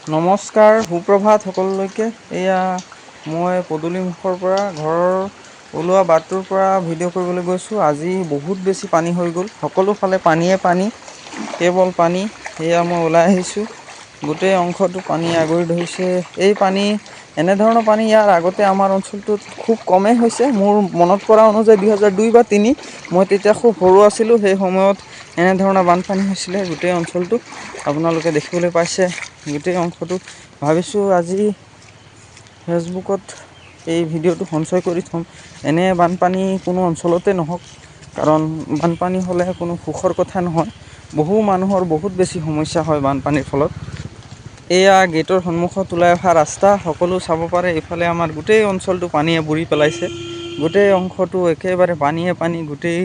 নমস্কাৰ, সুপ্ৰভাত সকলোলৈকে। এয়া মই পদূলিমুখৰ পৰা ঘৰৰ ওলোৱা বাটটোৰ পৰা ভিডিঅ' কৰিবলৈ গৈছোঁ। আজি বহুত বেছি পানী হৈ গ'ল, সকলো ফালে পানীয়ে পানী, কেৱল পানী। এয়া মই ওলাই আহিছোঁ, গোটেই অংশটো পানী আগুৰি ধৰিছে। এই পানী, এনেধৰণৰ পানী ইয়াৰ আগতে আমাৰ অঞ্চলটোত খুব কমেই হৈছে। মোৰ মনত পৰা অনুযায়ী 2002 বা 2003, মই তেতিয়া খুব সৰু আছিলোঁ। সেই সময়ত এনেধৰণৰ বানপানী হৈছিলে গোটেই অঞ্চলটো। আপোনালোকে দেখিবলৈ পাইছে গোটেই অংশটো। ভাবিছোঁ আজি ফেচবুকত এই ভিডিঅ'টো সঞ্চয় কৰি থ'ম। এনে বানপানী কোনো অঞ্চলতে নহওক, কাৰণ বানপানী হ'লে কোনো সুখৰ কথা নহয়। বহু মানুহৰ বহুত বেছি সমস্যা হয় বানপানীৰ ফলত। এয়া গেটৰ সন্মুখত ওলাই অহা ৰাস্তা, সকলো চাব পাৰে। এইফালে আমাৰ গোটেই অঞ্চলটো পানীয়ে বুৰি পেলাইছে। গোটেই অংশটো একেবাৰে পানীয়ে পানী, গোটেই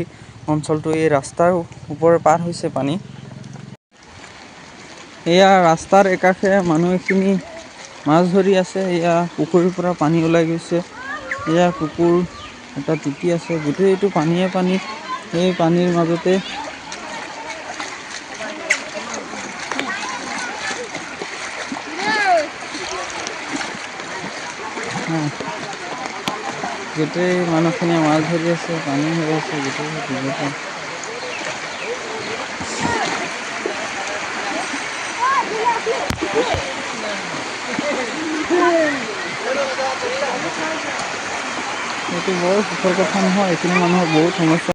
অঞ্চলটো। এই ৰাস্তাৰ ওপৰে পাৰ হৈছে পানী। এয়া ৰাস্তাৰ একাষে মানুহখিনি মাছ ধৰি আছে। এয়া পুখুৰীৰ পৰা পানী ওলাই গৈছে। এয়া কুকুৰ এটা তিতি আছে। গোটেইটো পানীয়ে পানী। এই পানীৰ মাজতে গোটেই মানুহখিনিয়ে মাছ ধৰি আছে, পানী হৈ আছে গোটেই। এইটো বৰ সুখৰ কথা নহয়, এইখিনি মানুহৰ বহুত সমস্যা।